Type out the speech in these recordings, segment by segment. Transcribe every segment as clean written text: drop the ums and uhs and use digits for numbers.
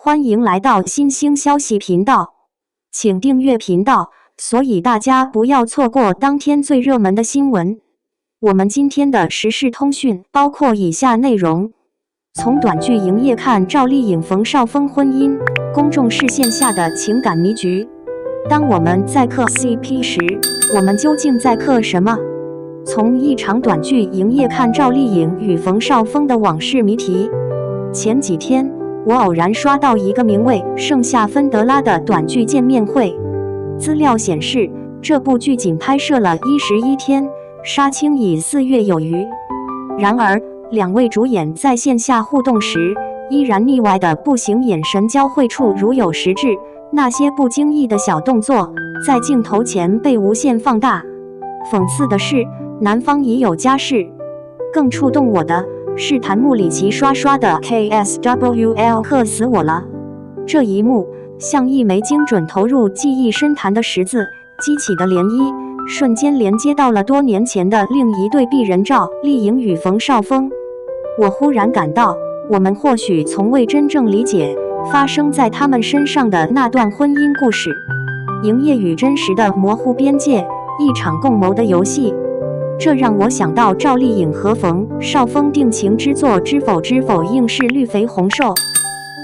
欢迎来到新兴消息频道，请订阅频道，所以大家不要错过当天最热门的新闻。我们今天的时事通讯包括以下内容：从短剧营业看赵丽颖冯绍峰婚姻，公众视线下的情感迷局。当我们在嗑 CP 时，我们究竟在嗑什么？从一场短剧营业看赵丽颖与冯绍峰的往事谜题。前几天，我偶然刷到一个名为《盛夏芬德拉》的短剧见面会。资料显示，这部剧仅拍摄了11天，杀青已4月有余。然而，两位主演在线下互动时，依然腻歪的不行，眼神交汇处如有实质，那些不经意的小动作，在镜头前被无限放大。讽刺的是，男方已有家室。更触动我的是弹幕里齐刷刷的 KSWL 嗑死我了，这一幕像一枚精准投入记忆深潭的石子，激起的涟漪瞬间连接到了多年前的另一对璧人赵丽颖与冯绍峰。我忽然感到，我们或许从未真正理解发生在他们身上的那段婚姻故事。营业与真实的模糊边界，一场共谋的游戏。这让我想到赵丽颖和冯绍峰定情之作《知否知否应是绿肥红瘦》。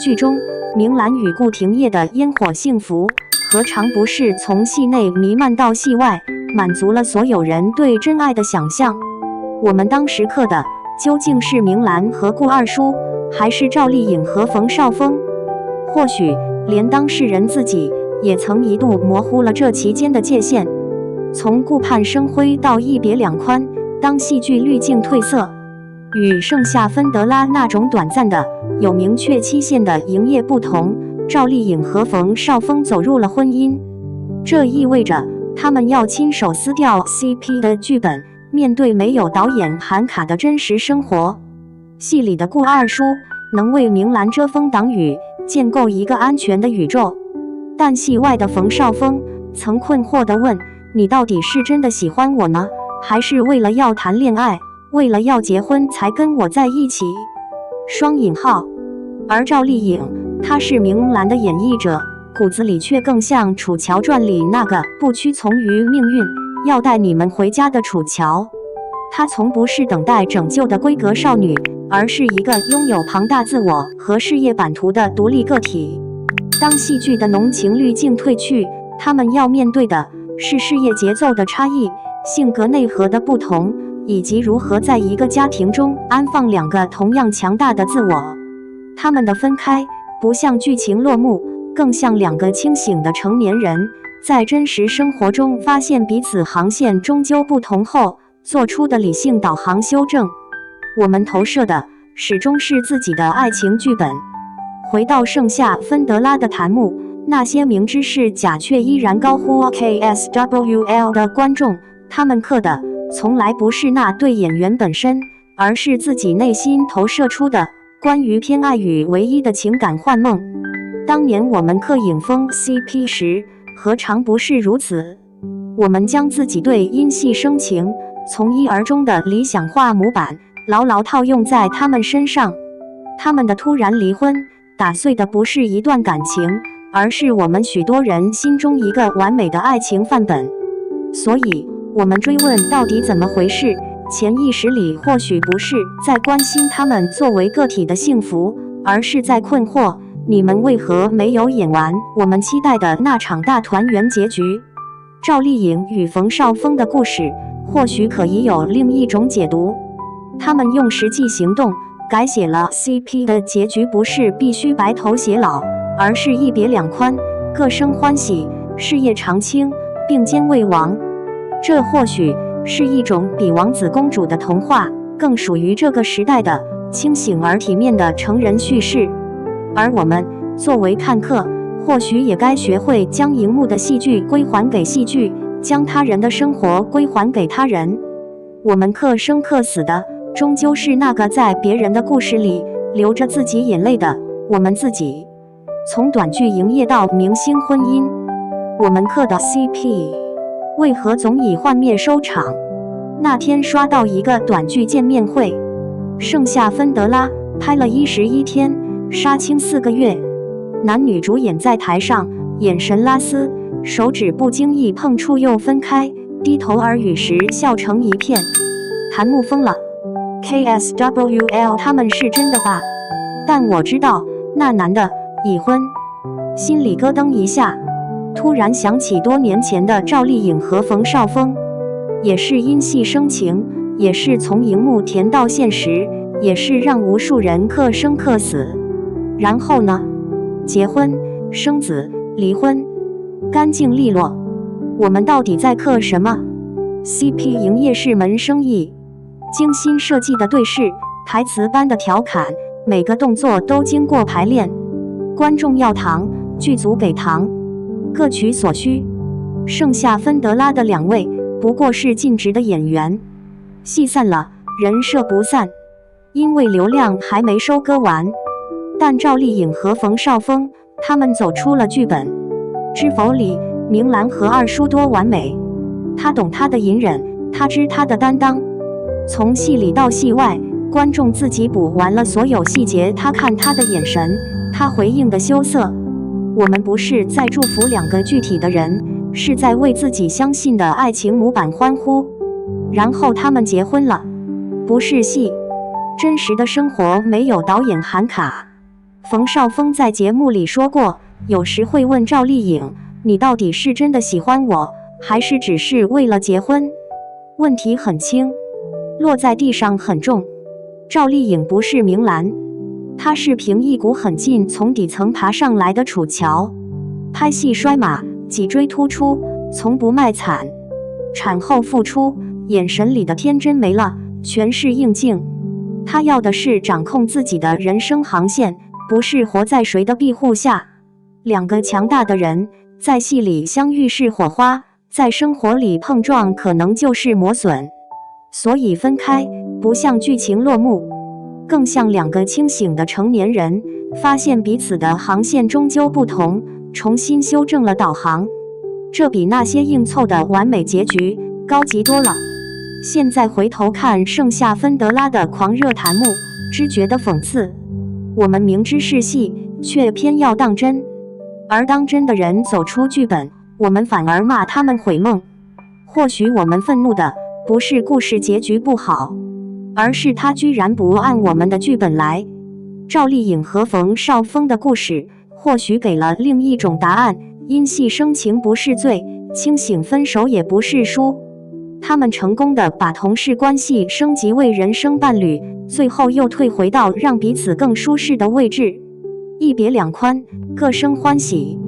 剧中明兰与顾廷烨的烟火幸福，何尝不是从戏内弥漫到戏外，满足了所有人对真爱的想象？我们当时嗑的究竟是明兰和顾二叔，还是赵丽颖和冯绍峰？或许连当事人自己也曾一度模糊了这其间的界限。从顾盼生辉到一别两宽，当戏剧滤镜褪色，与盛夏芬德拉那种短暂的有明确期限的营业不同，赵丽颖和冯绍峰走入了婚姻。这意味着他们要亲手撕掉 CP 的剧本，面对没有导演喊卡的真实生活。戏里的顾二叔能为明兰遮风挡雨，建构一个安全的宇宙，但戏外的冯绍峰曾困惑地问，你到底是真的喜欢我呢，还是为了要谈恋爱，为了要结婚才跟我在一起？双引号。而赵丽颖，她是明兰的演绎者，骨子里却更像《楚乔传》里那个不屈从于命运，要带你们回家的楚乔。她从不是等待拯救的闺阁少女，而是一个拥有庞大自我和事业版图的独立个体。当戏剧的浓情滤镜褪去，他们要面对的是事业节奏的差异、性格内核的不同，以及如何在一个家庭中安放两个同样强大的自我。他们的分开不像剧情落幕，更像两个清醒的成年人在真实生活中发现彼此航线终究不同后做出的理性导航修正。我们投射的始终是自己的爱情剧本。回到盛夏芬德拉的弹幕，那些明知是假却依然高呼 KSWL 的观众，他们嗑的从来不是那对演员本身，而是自己内心投射出的关于偏爱与唯一的情感幻梦。当年我们嗑影风 CP 时，何尝不是如此？我们将自己对因戏生情从一而终的理想化模板牢牢套用在他们身上。他们的突然离婚，打碎的不是一段感情，而是我们许多人心中一个完美的爱情范本。所以我们追问到底怎么回事，潜意识里或许不是在关心他们作为个体的幸福，而是在困惑你们为何没有演完我们期待的那场大团圆结局。赵丽颖与冯绍峰的故事或许可以有另一种解读，他们用实际行动改写了 CP 的结局，不是必须白头偕老，而是一别两宽，各生欢喜，事业长青，并肩为王。这或许是一种比王子公主的童话更属于这个时代的清醒而体面的成人叙事。而我们作为看客，或许也该学会将荧幕的戏剧归还给戏剧，将他人的生活归还给他人。我们嗑生嗑死的，终究是那个在别人的故事里流着自己眼泪的我们自己。从短剧营业到明星婚姻，我们嗑的 CP 为何总以幻灭收场？那天刷到一个短剧见面会，盛夏芬德拉拍了11天，杀青4个月。男女主演在台上，眼神拉丝，手指不经意碰触又分开，低头耳语时笑成一片。檀木疯了 ，KSWL 他们是真的吧？但我知道那男的已婚，心里咯噔一下，突然想起多年前的赵丽颖和冯绍峰，也是因戏生情，也是从荧幕甜到现实，也是让无数人克生克死。然后呢？结婚、生子、离婚，干净利落。我们到底在克什么 ？CP 营业是门生意，精心设计的对视，台词般的调侃，每个动作都经过排练。观众要糖，剧组给糖，各取所需。剩下芬德拉的2位，不过是尽职的演员。戏散了，人设不散，因为流量还没收割完。但赵丽颖和冯绍峰他们走出了剧本。知否里，明兰和二叔多完美，他懂他的隐忍，他知他的担当。从戏里到戏外，观众自己补完了所有细节，他看他的眼神，他回应的羞涩。我们不是在祝福2个具体的人，是在为自己相信的爱情模板欢呼。然后他们结婚了，不是戏，真实的生活没有导演喊卡。冯绍峰在节目里说过，有时会问赵丽颖，你到底是真的喜欢我，还是只是为了结婚？问题很轻，落在地上很重。赵丽颖不是明兰，她是凭一股狠劲从底层爬上来的楚乔。拍戏摔马，脊椎突出，从不卖惨。产后复出，眼神里的天真没了，全是硬劲。她要的是掌控自己的人生航线，不是活在谁的庇护下。2个强大的人在戏里相遇是火花，在生活里碰撞可能就是磨损。所以分开不像剧情落幕，更像2个清醒的成年人发现彼此的航线终究不同，重新修正了导航。这比那些硬凑的完美结局高级多了。现在回头看剩下芬德拉的狂热弹幕，只觉得讽刺。我们明知是戏，却偏要当真，而当真的人走出剧本，我们反而骂他们毁梦。或许我们愤怒的不是故事结局不好，而是他居然不按我们的剧本来。赵丽颖和冯绍峰的故事或许给了另一种答案，因戏生情不是罪，清醒分手也不是输。他们成功的把同事关系升级为人生伴侣，最后又退回到让彼此更舒适的位置。一别两宽，各生欢喜。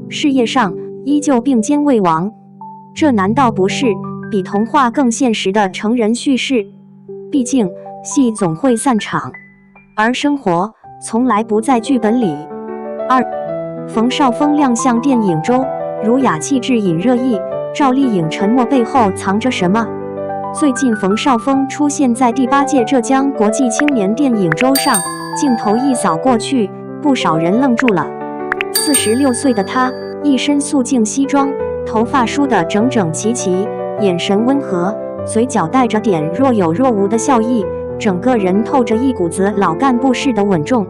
事业上依旧并肩为王，这难道不是比童话更现实的成人叙事？毕竟戏总会散场，而生活从来不在剧本里。2. 冯绍峰亮相电影周，儒雅气质引热议，赵丽颖沉默背后藏着什么？最近冯绍峰出现在第8届浙江国际青年电影周上，镜头一扫过去，不少人愣住了。46岁的他，一身素净西装，头发梳得整整齐齐，眼神温和，嘴角带着点若有若无的笑意，整个人透着一股子老干部式的稳重。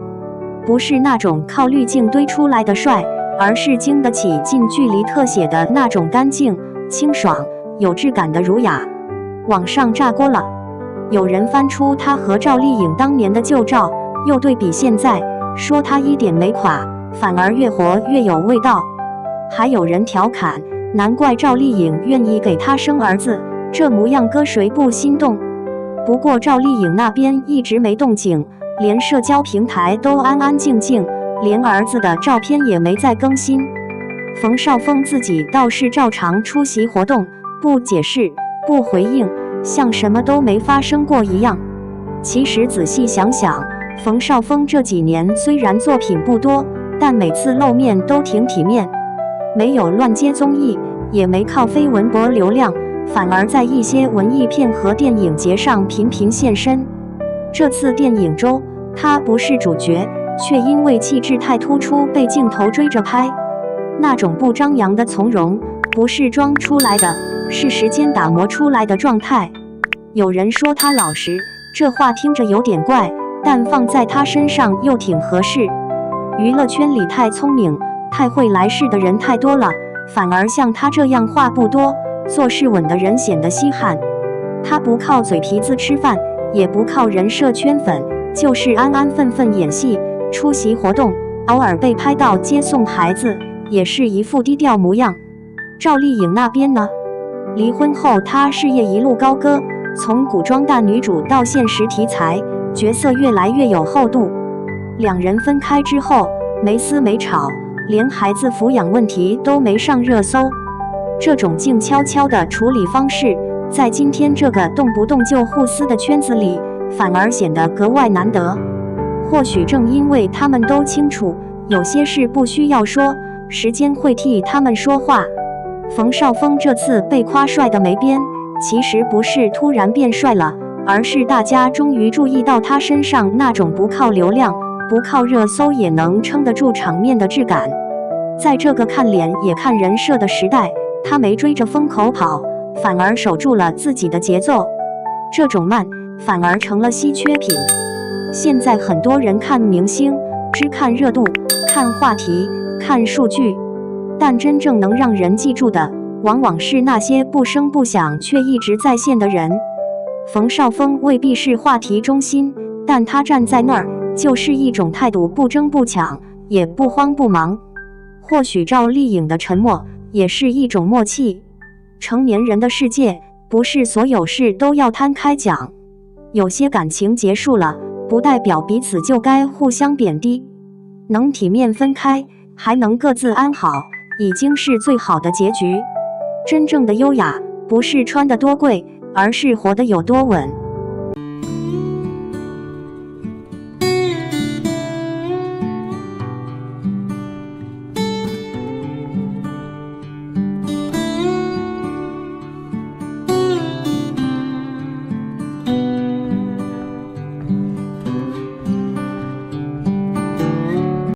不是那种靠滤镜堆出来的帅，而是经得起近距离特写的那种干净、清爽、有质感的儒雅。网上炸锅了，有人翻出他和赵丽颖当年的旧照，又对比现在，说他一点没垮，反而越活越有味道。还有人调侃，难怪赵丽颖愿意给他生儿子，这模样搁谁不心动？不过赵丽颖那边一直没动静，连社交平台都安安静静，连儿子的照片也没再更新。冯绍峰自己倒是照常出席活动，不解释，不回应，像什么都没发生过一样。其实仔细想想，冯绍峰这几年虽然作品不多，但每次露面都挺体面，没有乱接综艺，也没靠绯闻博流量，反而在一些文艺片和电影节上频频现身。这次电影周，他不是主角，却因为气质太突出被镜头追着拍。那种不张扬的从容，不是装出来的，是时间打磨出来的状态。有人说他老实，这话听着有点怪，但放在他身上又挺合适。娱乐圈里太聪明、太会来事的人太多了，反而像他这样话不多、做事稳的人显得稀罕。他不靠嘴皮子吃饭，也不靠人设圈粉，就是安安分分演戏、出席活动，偶尔被拍到接送孩子，也是一副低调模样。赵丽颖那边呢？离婚后，她事业一路高歌，从古装大女主到现实题材，角色越来越有厚度。两人分开之后，没撕没吵，连孩子抚养问题都没上热搜。这种静悄悄的处理方式，在今天这个动不动就互撕的圈子里，反而显得格外难得。或许正因为他们都清楚，有些事不需要说，时间会替他们说话。冯绍峰这次被夸帅的没边，其实不是突然变帅了，而是大家终于注意到他身上那种不靠流量、不靠热搜也能撑得住场面的质感。在这个看脸也看人设的时代，他没追着风口跑，反而守住了自己的节奏。这种慢反而成了稀缺品。现在很多人看明星，只看热度、看话题、看数据，但真正能让人记住的，往往是那些不声不响却一直在线的人。冯绍峰未必是话题中心，但他站在那儿，就是一种态度，不争不抢，也不慌不忙。或许赵丽颖的沉默也是一种默契。成年人的世界，不是所有事都要摊开讲。有些感情结束了，不代表彼此就该互相贬低。能体面分开，还能各自安好，已经是最好的结局。真正的优雅，不是穿得多贵，而是活得有多稳。